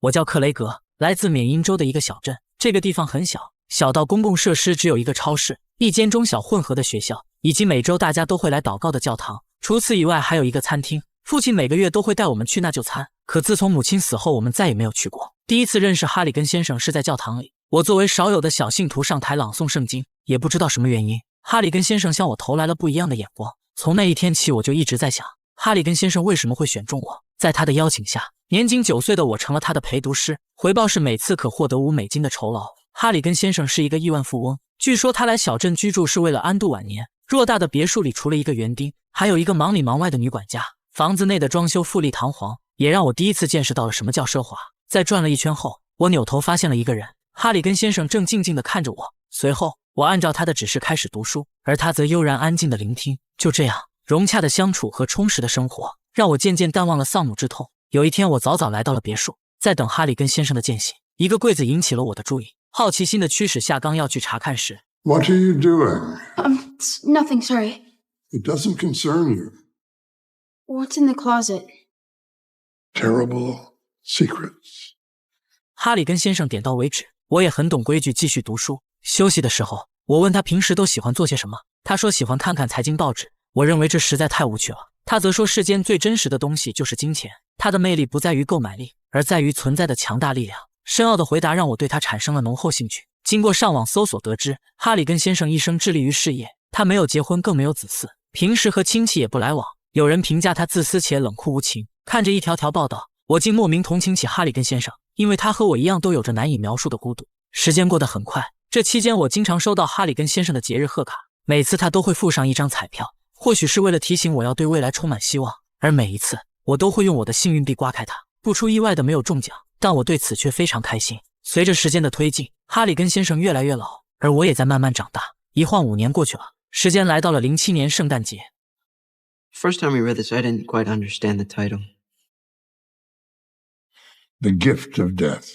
我叫克雷格，来自缅因州的一个小镇。这个地方很小，小到公共设施只有一个超市、一间中小混合的学校，以及每周大家都会来祷告的教堂。除此以外，还有一个餐厅。父亲每个月都会带我们去那就餐，可自从母亲死后，我们再也没有去过。第一次认识哈里根先生是在教堂里，我作为少有的小信徒上台朗诵圣经，也不知道什么原因，哈里根先生向我投来了不一样的眼光。从那一天起，我就一直在想，哈里根先生为什么会选中我？在他的邀请下，年仅9岁的我成了他的陪读师，回报是每次可获得$5的酬劳。哈里根先生是一个亿万富翁，据说他来小镇居住是为了安度晚年。偌大的别墅里，除了一个园丁，还有一个忙里忙外的女管家。房子内的装修富丽堂皇，也让我第一次见识到了什么叫奢华。在转了一圈后，我扭头发现了一个人，哈里根先生正静静地看着我。随后，我按照他的指示开始读书，而他则悠然安静地聆听。就这样，融洽的相处和充实的生活，让我渐渐淡忘了丧母之痛。有一天，我早早来到了别墅，在等哈里根先生的间隙，一个柜子引起了我的注意。好奇心的驱使下，刚要去查看时 What are you doing? Nothing, sorry. It doesn't concern you. What's in the closet? Terrible secrets. 哈里根先生点到为止。我也很懂规矩，继续读书。休息的时候，我问他平时都喜欢做些什么，他说喜欢看看财经报纸。我认为这实在太无趣了。他则说世间最真实的东西就是金钱，它的魅力不在于购买力，而在于存在的强大力量。深奥的回答让我对他产生了浓厚兴趣。经过上网搜索得知，哈里根先生一生致力于事业，他没有结婚，更没有子嗣，平时和亲戚也不来往。有人评价他自私且冷酷无情。看着一条条报道，我竟莫名同情起哈里根先生，因为他和我一样都有着难以描述的孤独。时间过得很快，这期间我经常收到哈里根先生的节日贺卡，每次他都会附上一张彩票，或许是为了提醒我要对未来充满希望，而每一次我都会用我的幸运币刮开它。不出意外的没有中奖，但我对此却非常开心。随着时间的推进，哈里根先生越来越老，而我也在慢慢长大。一晃5年过去了，时间来到了07年圣诞节。First time we read this, I didn't quite understand the title. The gift of death.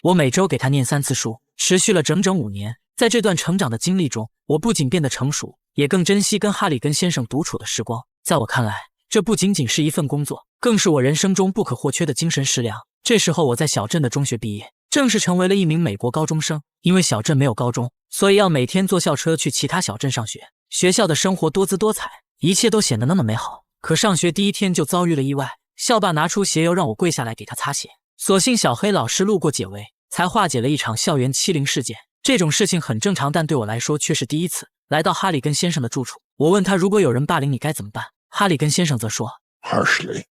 我每周给他念3次书，持续了整整5年。在这段成长的经历中，我不仅变得成熟，也更珍惜跟哈里根先生独处的时光。在我看来，这不仅仅是一份工作，更是我人生中不可或缺的精神食粮。这时候我在小镇的中学毕业，正式成为了一名美国高中生。因为小镇没有高中，所以要每天坐校车去其他小镇上学。学校的生活多姿多彩，一切都显得那么美好。可上学第一天就遭遇了意外，校霸拿出鞋油让我跪下来给他擦鞋，所幸小黑老师路过解围，才化解了一场校园欺凌事件。这种事情很正常，但对我来说却是第一次。来到哈里根先生的住处，我问他如果有人霸凌你该怎么办。哈里根先生则说 Harshly.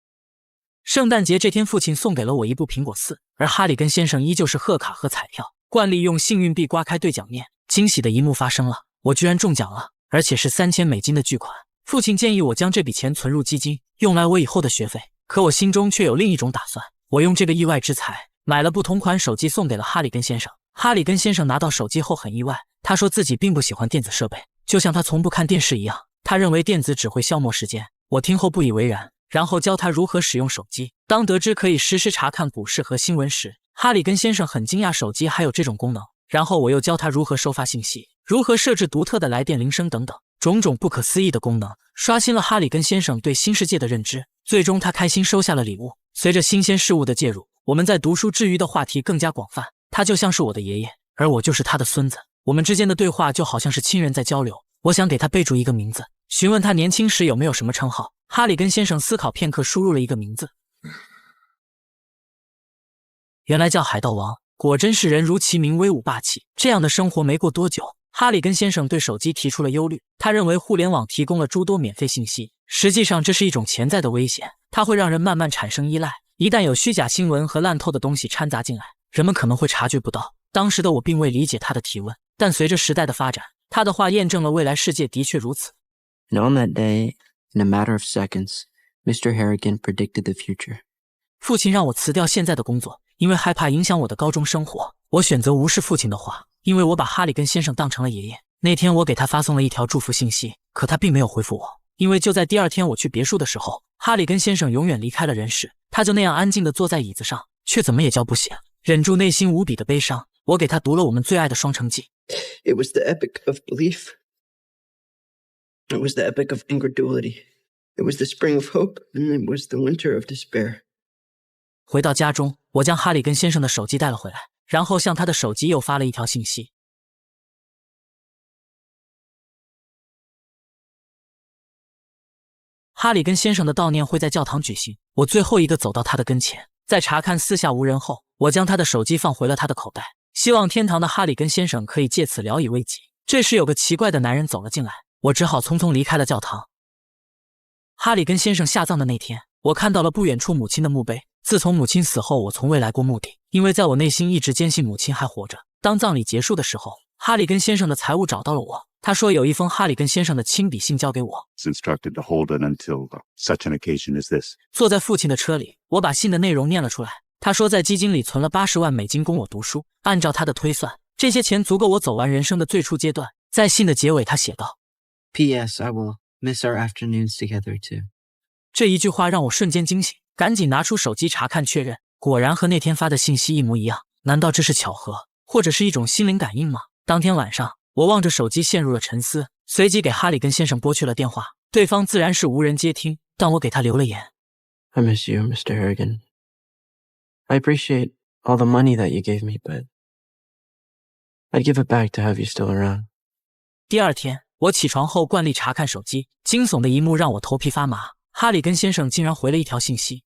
圣诞节这天，父亲送给了我一部苹果4，而哈里根先生依旧是贺卡和彩票。惯例用幸运币刮开兑奖面，惊喜的一幕发生了，我居然中奖了，而且是$3000的巨款。父亲建议我将这笔钱存入基金，用来我以后的学费。可我心中却有另一种打算，我用这个意外之财买了不同款手机送给了哈里根先生。哈里根先生拿到手机后很意外，他说自己并不喜欢电子设备，就像他从不看电视一样，他认为电子只会消磨时间。我听后不以为然，然后教他如何使用手机。当得知可以实时查看股市和新闻时，哈里根先生很惊讶手机还有这种功能。然后我又教他如何收发信息，如何设置独特的来电铃声等等，种种不可思议的功能，刷新了哈里根先生对新世界的认知。最终他开心收下了礼物。随着新鲜事物的介入，我们在读书之余的话题更加广泛。他就像是我的爷爷，而我就是他的孙子。我们之间的对话就好像是亲人在交流。我想给他备注一个名字，询问他年轻时有没有什么称号。哈里根先生思考片刻，输入了一个名字，原来叫海盗王。果真是人如其名，威武霸气。这样的生活没过多久，哈里根先生对手机提出了忧虑。他认为互联网提供了诸多免费信息，实际上这是一种潜在的危险，它会让人慢慢产生依赖。一旦有虚假新闻和烂透的东西掺杂进来，人们可能会察觉不到。当时的我并未理解他的提问，但随着时代的发展，他的话验证了未来世界的确如此。 And on that day, in a matter of seconds, Mr. Harrigan predicted the future. 父亲让我辞掉现在的工作，因为害怕影响我的高中生活。我选择无视父亲的话，因为我把哈里根先生当成了爷爷。那天我给他发送了一条祝福信息，可他并没有回复我，因为就在第2天我去别墅的时候，哈里根先生永远离开了人世。他就那样安静地坐在椅子上，却怎么也叫不醒。忍住内心无比的悲伤，我给他读了我们最爱的双城记。 It was the epic of belief. It was the epic of incredulity. It was the spring of hope, and it was the winter of despair. 回到家中，我将哈里根先生的手机带了回来，然后向他的手机又发了一条信息。哈里根先生的悼念会在教堂举行，我最后一个走到他的跟前，在查看四下无人后，我将他的手机放回了他的口袋，希望天堂的哈里根先生可以借此聊以慰藉。这时有个奇怪的男人走了进来，我只好匆匆离开了教堂。哈里根先生下葬的那天，我看到了不远处母亲的墓碑。自从母亲死后，我从未来过墓地，因为在我内心一直坚信母亲还活着。当葬礼结束的时候，哈里根先生的财务找到了我，他说有一封哈里根先生的亲笔信交给我 instructed to hold it until such an occasion as this. 坐在父亲的车里，我把信的内容念了出来。他说在基金里存了80万美金供我读书，按照他的推算，这些钱足够我走完人生的最初阶段。在信的结尾，他写道 P.S. I will miss our afternoons together too. 这一句话让我瞬间惊醒，赶紧拿出手机查看确认，果然和那天发的信息一模一样。难道这是巧合，或者是一种心灵感应吗？当天晚上，我望着手机陷入了沉思，随即给哈里根先生拨去了电话，对方自然是无人接听，但我给他留了言。 I miss you, Mr. Harrigan. I appreciate all the money that you gave me, but I'd give it back to have you still around. 第二天，我起床后惯例查看手机，惊悚的一幕让我头皮发麻。哈里根先生竟然回了一条信息。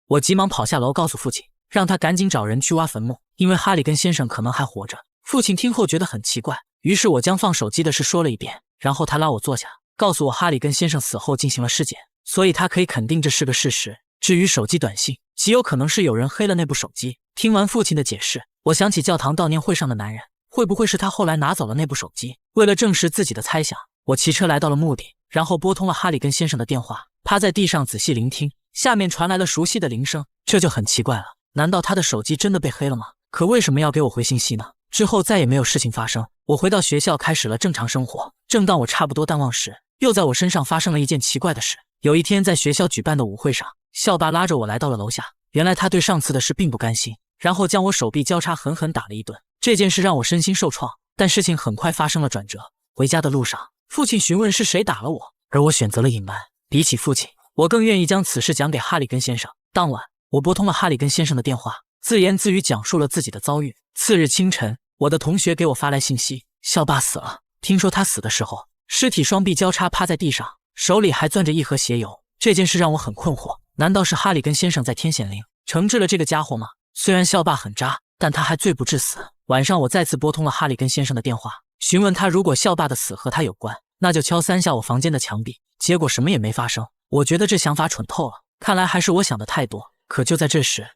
我急忙跑下楼告诉父亲，让他赶紧找人去挖坟墓，因为哈里根先生可能还活着。父亲听后觉得很奇怪，于是我将放手机的事说了一遍，然后他拉我坐下，告诉我哈里根先生死后进行了尸检，所以他可以肯定这是个事实。至于手机短信，极有可能是有人黑了那部手机。听完父亲的解释，我想起教堂悼念会上的男人，会不会是他后来拿走了那部手机？为了证实自己的猜想，我骑车来到了墓地，然后拨通了哈里根先生的电话，趴在地上仔细聆听，下面传来了熟悉的铃声。这就很奇怪了，难道他的手机真的被黑了吗？可为什么要给我回信息呢？之后再也没有事情发生，我回到学校开始了正常生活。正当我差不多淡忘时，又在我身上发生了一件奇怪的事。有一天在学校举办的舞会上，校霸拉着我来到了楼下，原来他对上次的事并不甘心，然后将我手臂交叉狠狠打了一顿。这件事让我身心受创，但事情很快发生了转折。回家的路上，父亲询问是谁打了我，而我选择了隐瞒。比起父亲，我更愿意将此事讲给哈里根先生。当晚，我拨通了哈里根先生的电话，自言自语讲述了自己的遭遇。次日清晨，我的同学给我发来信息，校霸死了。听说他死的时候，尸体双臂交叉趴在地上，手里还攥着一盒鞋油。这件事让我很困惑，难道是哈里根先生在天显灵，惩治了这个家伙吗？虽然校霸很渣，但他还罪不至死。晚上我再次拨通了哈里根先生的电话，询问他如果校霸的死和他有关，那就敲3下我房间的墙壁。结果什么也没发生。我觉得这想法蠢透了，看来还是我想的太多。可就在这时，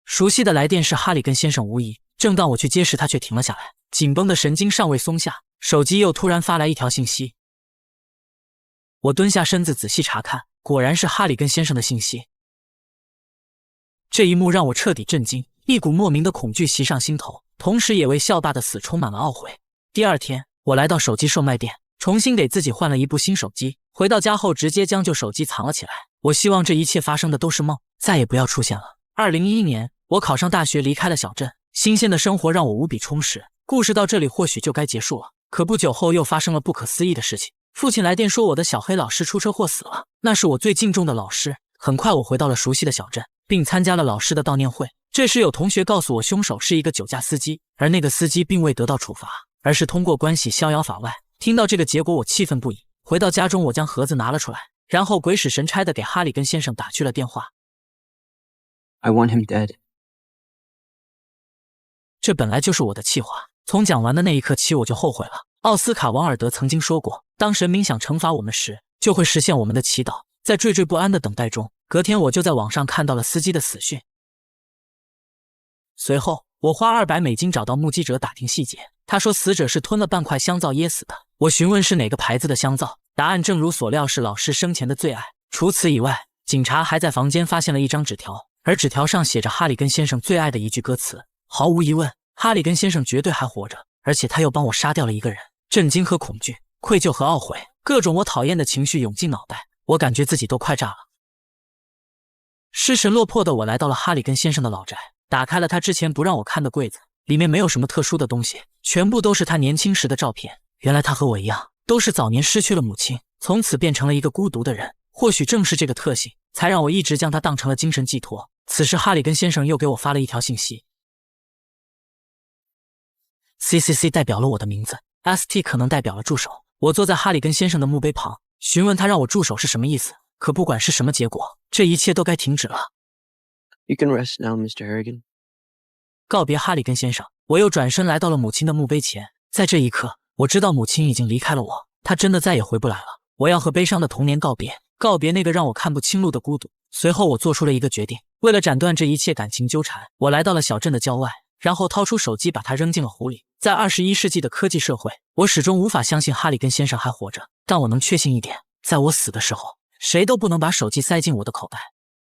熟悉的来电是哈里根先生无疑。正当我去接时，他却停了下来，紧绷的神经尚未松下，手机又突然发来一条信息。我蹲下身子仔细查看，果然是哈里根先生的信息。这一幕让我彻底震惊，一股莫名的恐惧袭上心头，同时也为校霸的死充满了懊悔。第二天，我来到手机售卖店，重新给自己换了一部新手机。回到家后，直接将旧手机藏了起来。我希望这一切发生的都是梦，再也不要出现了。2011年，我考上大学，离开了小镇，新鲜的生活让我无比充实。故事到这里或许就该结束了，可不久后又发生了不可思议的事情。父亲来电说我的小黑老师出车祸死了，那是我最敬重的老师。很快我回到了熟悉的小镇，并参加了老师的悼念会。这时有同学告诉我，凶手是一个酒驾司机，而那个司机并未得到处罚，而是通过关系逍遥法外。听到这个结果，我气愤不已。回到家中，我将盒子拿了出来，然后鬼使神差地给哈里根先生打去了电话。I want him dead. 这本来就是我的气话，从讲完的那一刻起，我就后悔了。奥斯卡·王尔德曾经说过，当神明想惩罚我们时，就会实现我们的祈祷。在惴惴不安的等待中，隔天我就在网上看到了司机的死讯。随后，我花200美金找到目击者打听细节，他说死者是吞了半块香皂噎死的。我询问是哪个牌子的香皂，答案正如所料是老师生前的最爱。除此以外，警察还在房间发现了一张纸条，而纸条上写着哈里根先生最爱的一句歌词。毫无疑问，哈里根先生绝对还活着，而且他又帮我杀掉了一个人。震惊和恐惧，愧疚和懊悔，各种我讨厌的情绪涌进脑袋，我感觉自己都快炸了。失神落魄的我来到了哈里根先生的老宅，打开了他之前不让我看的柜子，里面没有什么特殊的东西，全部都是他年轻时的照片。原来他和我一样，都是早年失去了母亲，从此变成了一个孤独的人。或许正是这个特性，才让我一直将他当成了精神寄托。此时，哈里根先生又给我发了一条信息 ，CCC 代表了我的名字 ，ST 可能代表了助手。我坐在哈里根先生的墓碑旁，询问他让我助手是什么意思。可不管是什么结果，这一切都该停止了。You can rest now, Mr. Harrigan. 告别哈里根先生，我又转身来到了母亲的墓碑前。在这一刻，我知道母亲已经离开了我，她真的再也回不来了。我要和悲伤的童年告别，告别那个让我看不清路的孤独。随后，我做出了一个决定，为了斩断这一切感情纠缠，我来到了小镇的郊外，然后掏出手机把它扔进了湖里。在21世纪的科技社会，我始终无法相信哈里根先生还活着，但我能确信一点，在我死的时候，谁都不能把手机塞进我的口袋。